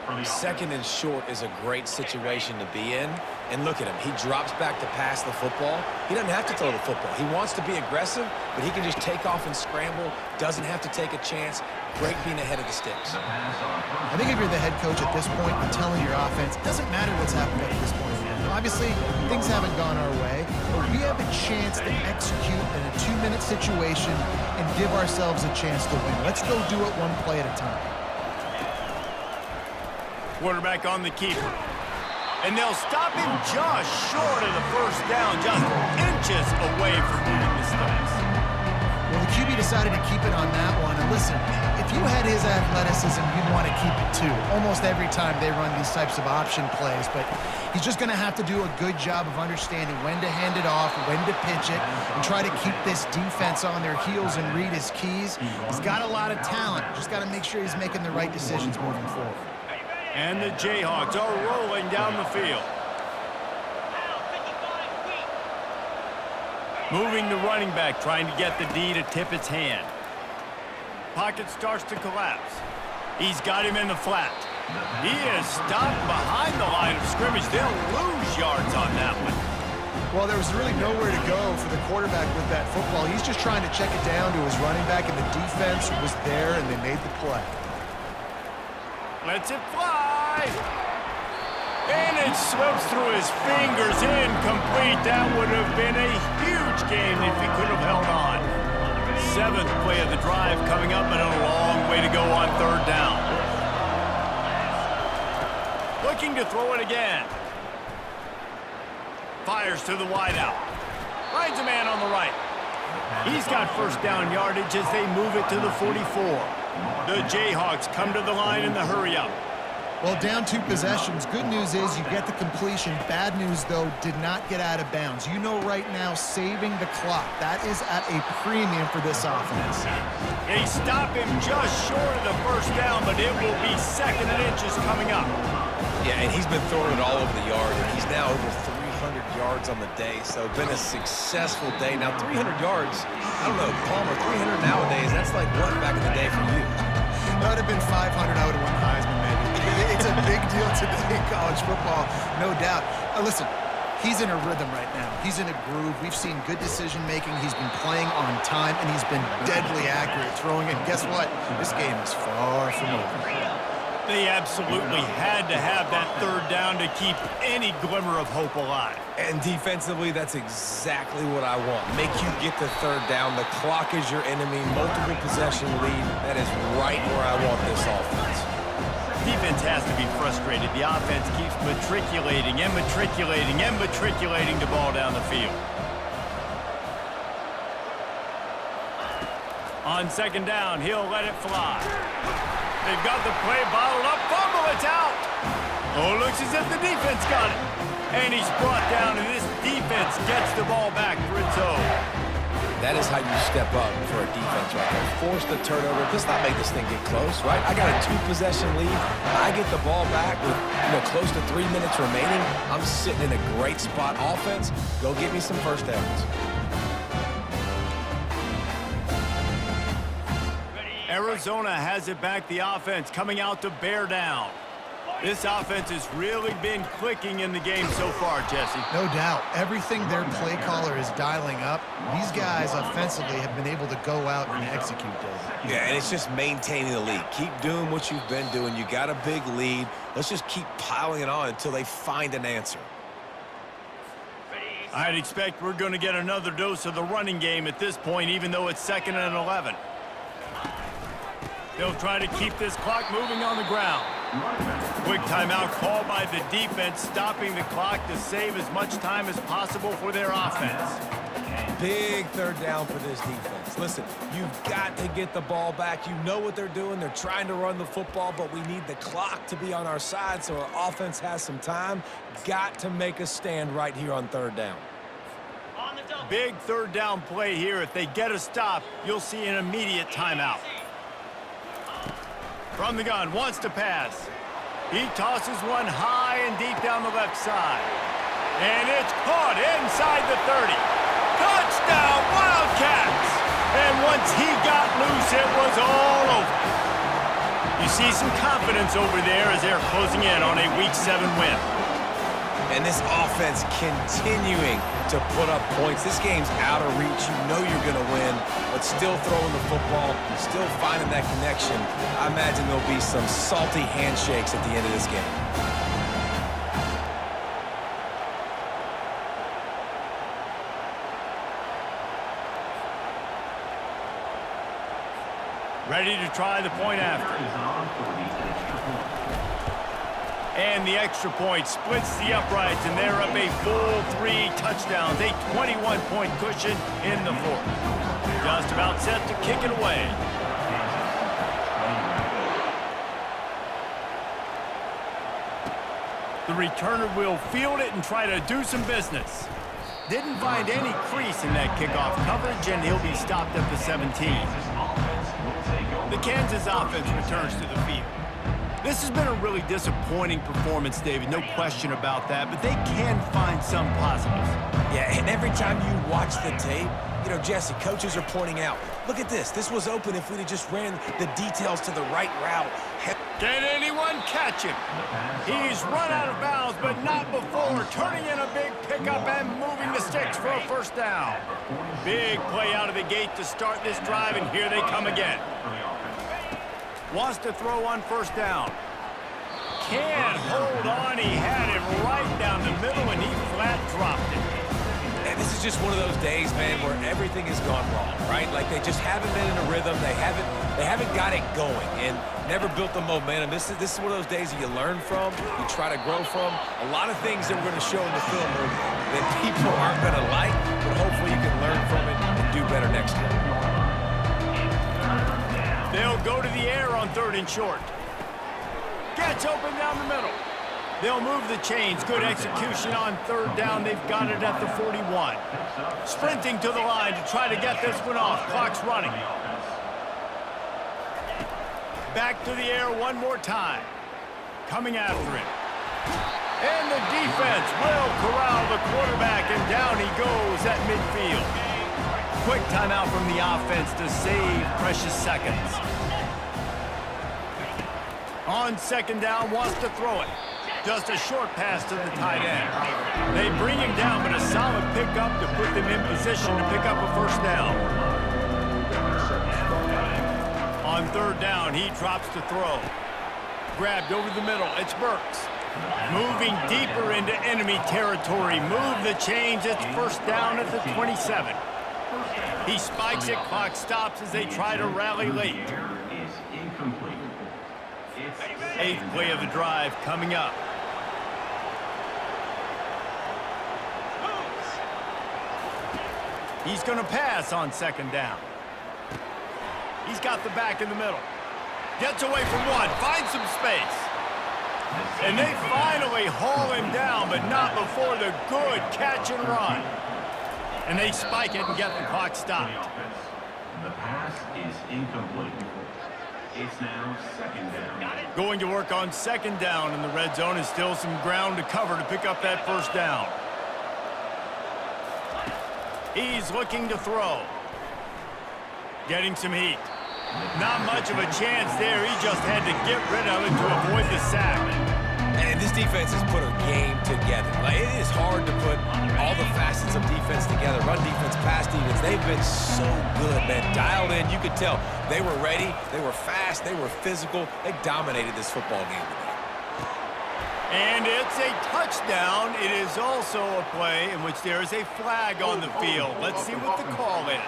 2nd and short is a great situation to be in. And look at him. He drops back to pass the football. He doesn't have to throw the football. He wants to be aggressive, but he can just take off and scramble. Doesn't have to take a chance. Great being ahead of the sticks. I think if you're the head coach at this point, you're telling your offense, it doesn't matter what's happened up to this point. Obviously, things haven't gone our way, but we have a chance to execute in a 2-minute situation and give ourselves a chance to win. Let's go do it one play at a time. Quarterback on the keeper. And they'll stop him just short of the first down, just inches away from moving the sticks. Well, the QB decided to keep it on that one. And listen, if you had his athleticism, you'd want to keep it too. Almost every time they run these types of option plays. But he's just going to have to do a good job of understanding when to hand it off, when to pitch it, and try to keep this defense on their heels and read his keys. He's got a lot of talent. Just got to make sure he's making the right decisions moving forward. And the Jayhawks are rolling down the field. Moving the running back, trying to get the D to tip its hand. Pocket starts to collapse. He's got him in the flat. He is stopped behind the line of scrimmage. They'll lose yards on that one. Well, there was really nowhere to go for the quarterback with that football. He's just trying to check it down to his running back, and the defense was there, and they made the play. Lets it fly. And it slips through his fingers, incomplete. That would have been a huge game if he could have held on. 7th play of the drive coming up, and a long way to go on 3rd down. Looking to throw it again. Fires to the wideout. Finds a man on the right. He's got first down yardage as they move it to the 44. The Jayhawks come to the line in the hurry-up. Well, down 2 possessions. Good news is you get the completion. Bad news, though, did not get out of bounds. You know right now, saving the clock. That is at a premium for this offense. They stop him just short of the first down, but it will be 2nd and inches coming up. Yeah, and he's been throwing it all over the yard, and he's now over 300 yards on the day, so been a successful day. Now, 300 yards, I don't know, Palmer, 300 nowadays, that's like what back in the day for you? That would have been 500. I would have won Heisman, maybe. It's a big deal today in college football, no doubt. Listen, he's in a rhythm right now. He's in a groove. We've seen good decision-making. He's been playing on time, and he's been deadly accurate throwing it. Guess what? This game is far from over. They absolutely had to have that 3rd down to keep any glimmer of hope alive. And defensively, that's exactly what I want. Make you get the 3rd down. The clock is your enemy. Multiple possession lead. That is right where I want this offense. Defense has to be frustrated. The offense keeps matriculating and matriculating and matriculating the ball down the field. On 2nd down, he'll let it fly. They've got the play bottled up. Fumble, it's out. Oh, it looks as if the defense got it. And he's brought down, and this defense gets the ball back for its own. That is how you step up for a defense right there. Force the turnover. Let's not make this thing get close, right? I got a 2-possession lead. I get the ball back with, close to 3 minutes remaining. I'm sitting in a great spot. Offense, go get me some first downs. Arizona has it back, the offense coming out to bear down. This offense has really been clicking in the game so far, Jesse. No doubt. Everything their play caller is dialing up, these guys offensively have been able to go out and execute, David. Yeah, and it's just maintaining the lead. Keep doing what you've been doing. You got a big lead. Let's just keep piling it on until they find an answer. I'd expect we're going to get another dose of the running game at this point, even though it's 2nd and 11. They'll try to keep this clock moving on the ground. Quick timeout called by the defense, stopping the clock to save as much time as possible for their offense. Big third down for this defense. Listen, you've got to get the ball back. You know what they're doing. They're trying to run the football, but we need the clock to be on our side so our offense has some time. Got to make a stand right here on third down. Big third down play here. If they get a stop, you'll see an immediate timeout. From the gun, wants to pass. He tosses one high and deep down the left side. And it's caught inside the 30. Touchdown, Wildcats! And once he got loose, it was all over. You see some confidence over there as they're closing in on a Week 7 win. And this offense continuing to put up points. This game's out of reach. You know you're going to win, but still throwing the football, still finding that connection. I imagine there'll be some salty handshakes at the end of this game. Ready to try the point after. And the extra point splits the uprights, and they're up a full 3 touchdowns, a 21-point cushion in the 4th. Just about set to kick it away. The returner will field it and try to do some business. Didn't find any crease in that kickoff coverage, and he'll be stopped at the 17. The Kansas offense returns to the field. This has been a really disappointing performance, David, no question about that, but they can find some positives. Yeah, and every time you watch the tape, Jesse, coaches are pointing out, look at this. This was open if we'd have just ran the details to the right route. Can anyone catch him? He's run out of bounds, but not before turning in a big pickup and moving the sticks for a first down. Big play out of the gate to start this drive, and here they come again. Wants to throw on first down. Can't hold on. He had it right down the middle, and he flat dropped it. And this is just one of those days, man, where everything has gone wrong, right? Like they just haven't been in a rhythm. They haven't got it going and never built the momentum. This is one of those days that you learn from, you try to grow from. A lot of things that we're going to show in the film that people aren't going to like, but hopefully you can learn from it and do better next time. They'll go to the air on 3rd and short. Gets open down the middle. They'll move the chains. Good execution on 3rd down. They've got it at the 41. Sprinting to the line to try to get this one off. Clock's running. Back to the air one more time. Coming after it. And the defense will corral the quarterback, and down he goes at midfield. Quick timeout from the offense to save precious seconds. On 2nd down, wants to throw it. Just a short pass to the tight end. They bring him down, but a solid pickup to put them in position to pick up a first down. On 3rd down, he drops to throw. Grabbed over the middle, it's Burks. Moving deeper into enemy territory. Move the chains, it's first down at the 27. He spikes it, clock stops as they try to rally late. 8th play of the drive coming up. He's going to pass on 2nd down. He's got the back in the middle. Gets away from one, finds some space. And they finally haul him down, but not before the good catch and run. And they spike it and get the clock stopped. The pass is incomplete. It's now second down. Going to work on second down in the red zone is still some ground to cover to pick up that first down. He's looking to throw. Getting some heat. Not much of a chance there. He just had to get rid of it to avoid the sack. And this defense has put a game together. Like, it is hard to put all the facets of defense together. Run defense, pass defense. They've been so good, man. Dialed in. You could tell they were ready. They were fast. They were physical. They dominated this football game today. And it's a touchdown. It is also a play in which there is a flag on the field. Let's see what the call is.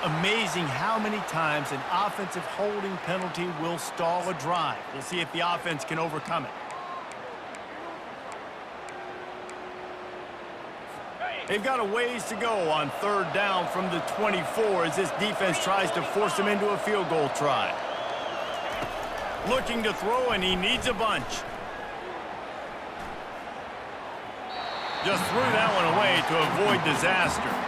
Amazing how many times an offensive holding penalty will stall a drive. We'll see if the offense can overcome it. They've got a ways to go on third down from the 24 as this defense tries to force them into a field goal try. Looking to throw, and he needs a bunch. Just threw that one away to avoid disaster.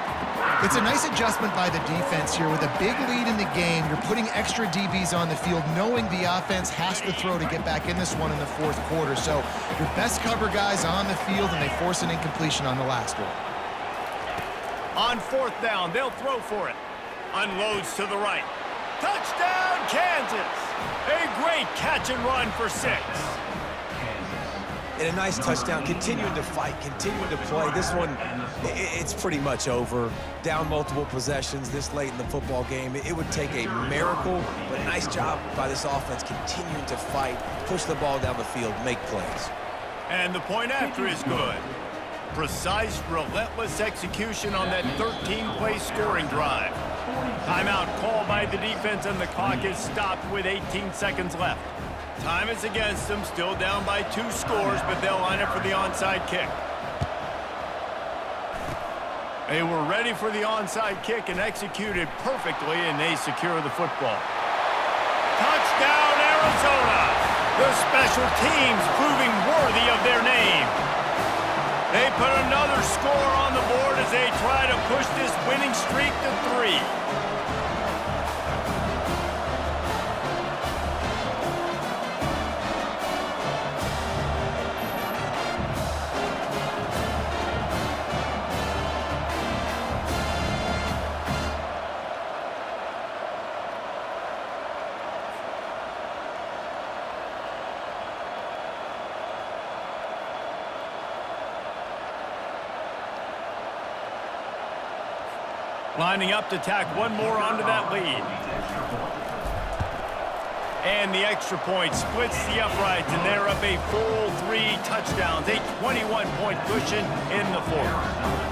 It's a nice adjustment by the defense here. With a big lead in the game, you're putting extra DBs on the field, knowing the offense has to throw to get back in this one in the fourth quarter. So your best cover guys on the field, and they force an incompletion on the last one. On fourth down, they'll throw for it. Unloads to the right. Touchdown, Kansas! A great catch and run for 6. And a nice touchdown, continuing to fight, continuing to play. This one, it's pretty much over. Down multiple possessions this late in the football game. It would take a miracle, but nice job by this offense continuing to fight, push the ball down the field, make plays. And the point after is good. Precise, relentless execution on that 13-play scoring drive. Timeout called by the defense, and the clock is stopped with 18 seconds left. Time is against them, still down by 2 scores, but they'll line up for the onside kick. They were ready for the onside kick and executed perfectly, and they secure the football. Touchdown, Arizona! The special teams proving worthy of their name. They put another score on the board as they try to push this winning streak to 3. Lining up to tack one more onto that lead. And the extra point splits the uprights, and they're up a full 3 touchdowns, a 21-point cushion in the fourth.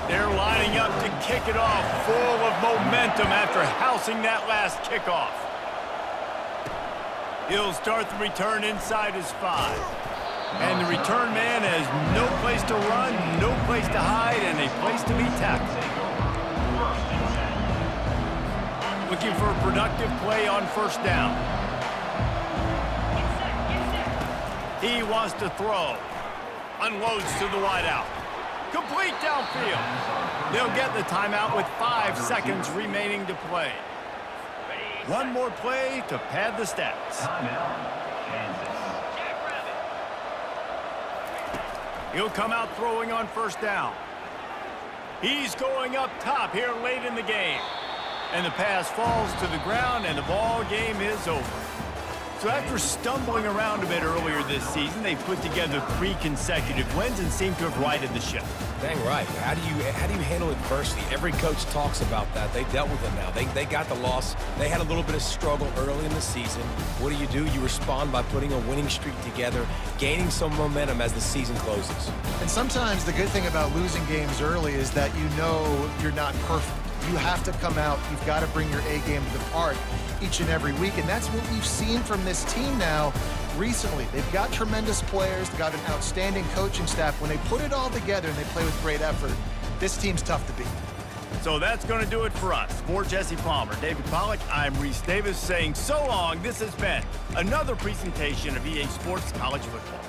They're lining up to kick it off, full of momentum after housing that last kickoff. He'll start the return inside his 5. And the return man has no place to run, no place to hide, and a place to be tackled. Looking for a productive play on first down. He wants to throw. Unloads to the wideout. Complete downfield. They'll get the timeout with 5 seconds remaining to play. One more play to pad the stats. He'll come out throwing on first down. He's going up top here late in the game. And the pass falls to the ground, and the ball game is over. So after stumbling around a bit earlier this season, they've put together 3 consecutive wins and seem to have righted the ship. Dang right. How do you handle adversity? Every coach talks about that. They dealt with it now. They got the loss. They had a little bit of struggle early in the season. What do? You respond by putting a winning streak together, gaining some momentum as the season closes. And sometimes the good thing about losing games early is that you know you're not perfect. You have to come out. You've got to bring your A game to the park each and every week, and that's what we've seen from this team now recently. They've got tremendous players. They've got an outstanding coaching staff. When they put it all together and they play with great effort, this team's tough to beat. So that's going to do it for us. For Jesse Palmer, David Pollack, I'm Reese Davis saying so long. This has been another presentation of EA Sports College Football.